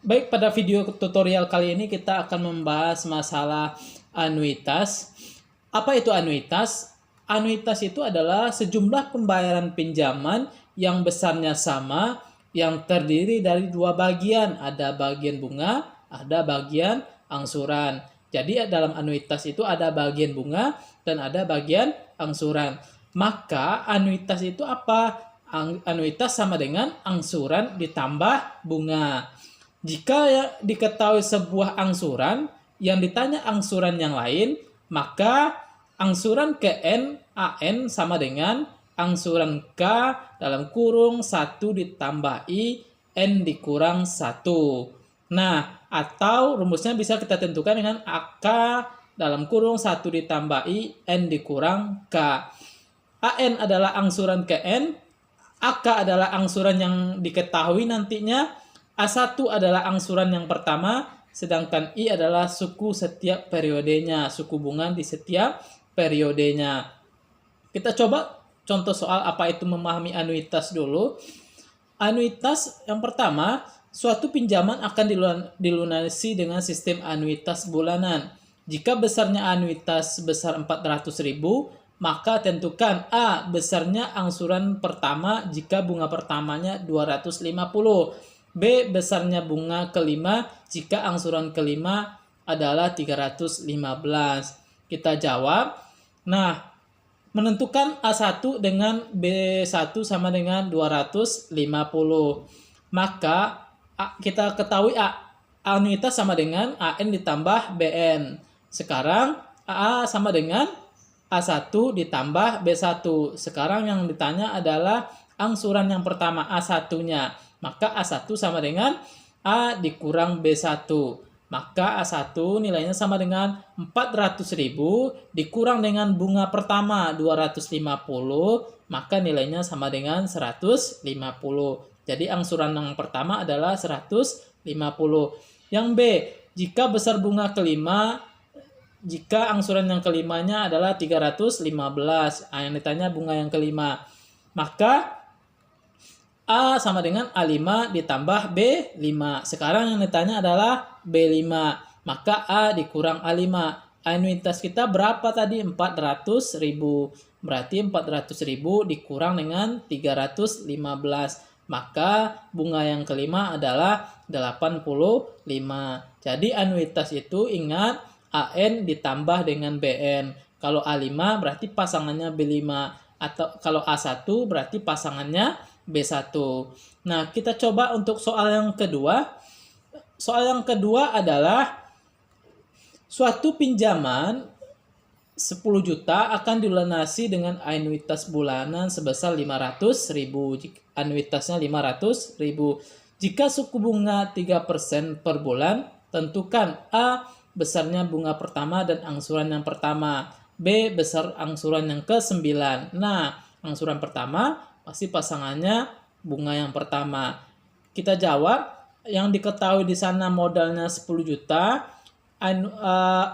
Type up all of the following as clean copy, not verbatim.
Baik, pada video tutorial kali ini kita akan membahas masalah anuitas. Apa itu anuitas? Anuitas itu adalah sejumlah pembayaran pinjaman yang besarnya sama, yang terdiri dari dua bagian. Ada bagian bunga, ada bagian angsuran. Jadi dalam anuitas itu ada bagian bunga dan ada bagian angsuran. Maka anuitas itu apa? Anuitas sama dengan angsuran ditambah bunga. Jika ya diketahui sebuah angsuran, yang ditanya angsuran yang lain, maka angsuran ke N, AN sama dengan angsuran K dalam kurung 1 ditambah I, N dikurang 1. Nah, atau rumusnya bisa kita tentukan dengan AK dalam kurung 1 ditambah I, N dikurang K. AN adalah angsuran ke N, AK adalah angsuran yang diketahui nantinya, A1 adalah angsuran yang pertama, sedangkan I adalah suku setiap periodenya, suku bunga di setiap periodenya. Kita coba contoh soal apa itu memahami anuitas dulu. Anuitas yang pertama, suatu pinjaman akan dilunasi dengan sistem anuitas bulanan. Jika besarnya anuitas sebesar 400.000, maka tentukan A besarnya angsuran pertama jika bunga pertamanya 250. B besarnya bunga kelima jika angsuran kelima adalah 315. Kita jawab. Nah, menentukan A1 dengan B1 sama dengan 250. Maka kita ketahui anuitas sama dengan AN ditambah BN. Sekarang A sama dengan A1 ditambah B1. Sekarang yang ditanya adalah angsuran yang pertama A1-nya. Maka A1 sama dengan A dikurang B1. Maka A1 nilainya sama dengan 400.000 dikurang dengan bunga pertama 250. Maka nilainya sama dengan 150. Jadi angsuran yang pertama adalah 150. Yang B, jika besar bunga kelima, jika angsuran yang kelimanya adalah 315. Yang ditanya bunga yang kelima. Maka A sama dengan A5 ditambah B5. Sekarang yang ditanya adalah B5. Maka A dikurang A5. Anuitas kita berapa tadi? 400.000. Berarti 400.000 dikurang dengan 315. Maka bunga yang kelima adalah 85. Jadi anuitas itu ingat AN ditambah dengan BN. Kalau A5 berarti pasangannya B5. Atau kalau A1 berarti pasangannya B1. Nah, kita coba untuk soal yang kedua. Soal yang kedua adalah suatu pinjaman 10 juta akan dilunasi dengan anuitas bulanan sebesar 500.000. Anuitasnya 500.000. Jika suku bunga 3% per bulan, tentukan A besarnya bunga pertama dan angsuran yang pertama. B besar angsuran yang ke-9. Nah, angsuran pertama pasti pasangannya bunga yang pertama. Kita jawab, yang diketahui di sana modalnya 10 juta,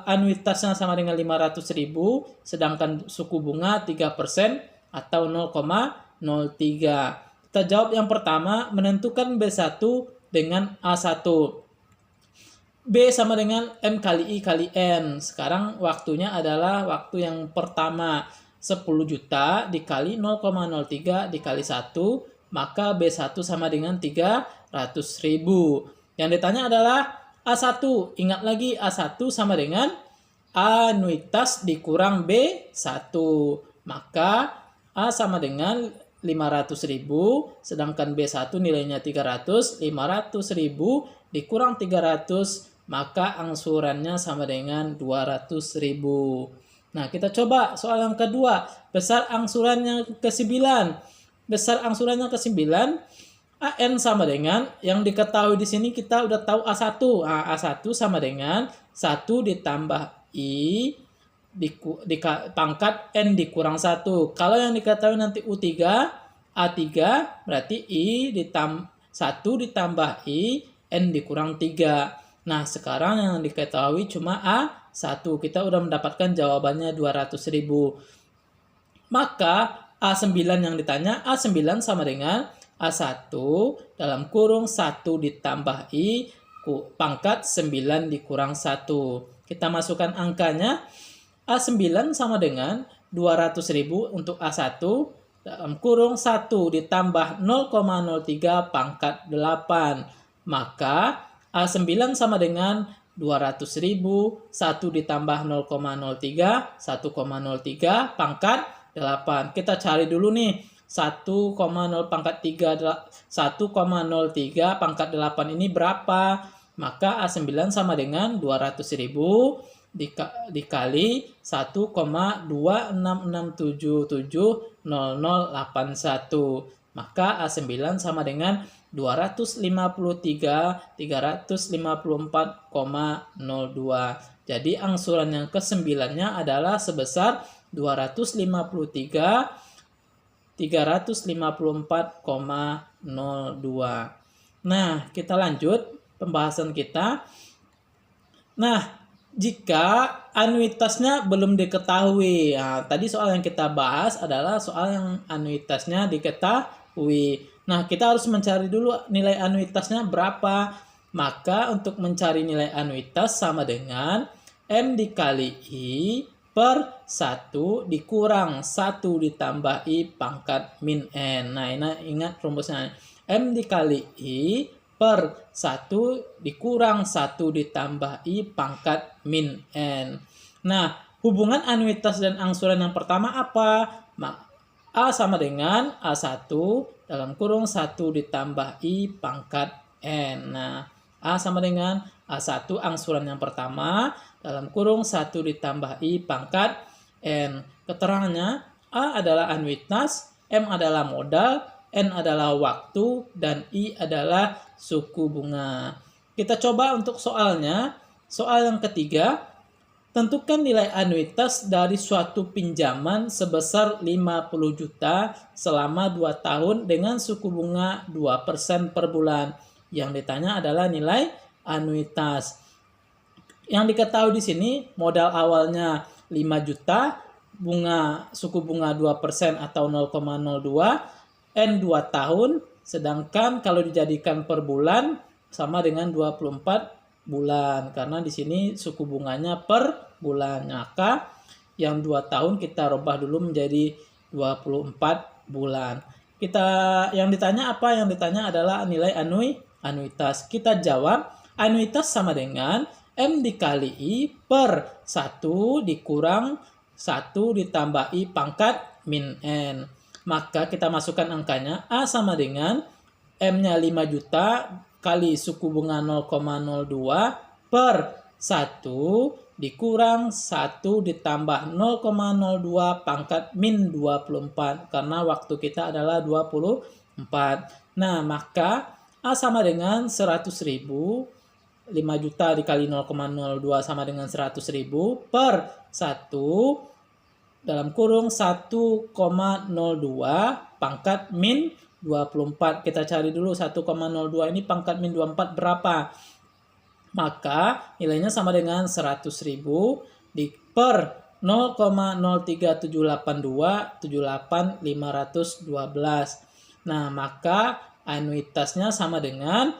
anuitasnya sama dengan 500.000, sedangkan suku bunga 3% atau 0,03. Kita jawab yang pertama, menentukan B1 dengan A1. B sama dengan M kali I kali N. Sekarang waktunya adalah waktu yang pertama. 10 juta dikali 0,03 dikali 1, maka B1 sama dengan 300.000. Yang ditanya adalah A1. Ingat lagi A1 sama dengan anuitas dikurang B1. Maka A sama dengan 500.000, sedangkan B1 nilainya 300. 500.000 dikurang 300, maka angsurannya sama dengan 200.000. Nah, kita coba soal yang kedua. Besar angsuran yang ke-9. Besar angsuran yang ke-9, AN sama dengan, yang diketahui di sini kita udah tahu A1. Nah, A1 sama dengan 1 ditambah I pangkat N dikurang 1. Kalau yang diketahui nanti U3, A3, berarti I 1 ditambah I, N dikurang 3. Nah, sekarang yang diketahui cuma A1. Kita udah mendapatkan jawabannya 200.000. Maka A9 yang ditanya, A9 sama dengan A1 dalam kurung 1 ditambah I, pangkat 9 dikurang 1. Kita masukkan angkanya. A9 sama dengan 200.000 untuk A1 dalam kurung 1 ditambah 0,03 pangkat 8. Maka A9 sama dengan 200.000, 1 ditambah 0,03, 1,03 pangkat 8. Kita cari dulu nih, 1,0 pangkat 3, 1,03 pangkat 8 ini berapa? Maka A9 sama dengan 200.000 dikali 1,2667700081. Maka A9 sama dengan 253.354,02. Jadi angsuran yang ke-9-nya adalah sebesar 253.354,02. Nah, kita lanjut pembahasan kita. Nah, jika anuitasnya belum diketahui. Nah, tadi soal yang kita bahas adalah soal yang anuitasnya diketahui. Nah, kita harus mencari dulu nilai anuitasnya berapa. Maka untuk mencari nilai anuitas sama dengan M dikali I per 1 dikurang 1 ditambah I pangkat min N. Nah, ini ingat rumusnya. M dikali I per 1 dikurang 1 ditambah I pangkat min N. Nah, hubungan anuitas dan angsuran yang pertama apa? A sama dengan A1 dalam kurung 1 ditambah I pangkat N. Nah, A sama dengan A1 angsuran yang pertama dalam kurung 1 ditambah I pangkat N. Keterangannya, A adalah anuitas, M adalah modal, N adalah waktu, dan I adalah suku bunga. Kita coba untuk soalnya. Soal yang ketiga, tentukan nilai anuitas dari suatu pinjaman sebesar 50 juta selama 2 tahun dengan suku bunga 2% per bulan. Yang ditanya adalah nilai anuitas. Yang diketahui di sini modal awalnya 5 juta, suku bunga 2% atau 0,02, N 2 tahun, sedangkan kalau dijadikan per bulan sama dengan 24 bulan. Karena di sini suku bunganya per bulan. Maka yang 2 tahun kita rubah dulu menjadi 24 bulan. Yang ditanya apa? Yang ditanya adalah nilai anuitas. Kita jawab, anuitas sama dengan M dikali I per 1 dikurang 1 ditambah I pangkat min N. Maka kita masukkan angkanya. A sama dengan M-nya 5 juta kali suku bunga 0,02 per 1 dikurang 1 ditambah 0,02 pangkat min 24. Karena waktu kita adalah 24. Nah, maka A sama dengan 100.000. 5 juta dikali 0,02 sama dengan 100.000 per 1 dalam kurung 1,02 pangkat min 24. Kita cari dulu 1,02 ini pangkat min 24 berapa. Maka nilainya sama dengan 100.000 per 0,03782 78.512. Nah, maka anuitasnya sama dengan,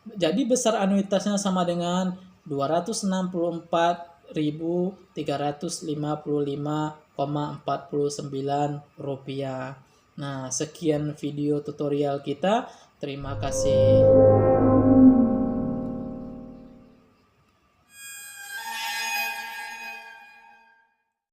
jadi besar anuitasnya sama dengan 264.355,49 rupiah. Nah, sekian video tutorial kita. Terima kasih.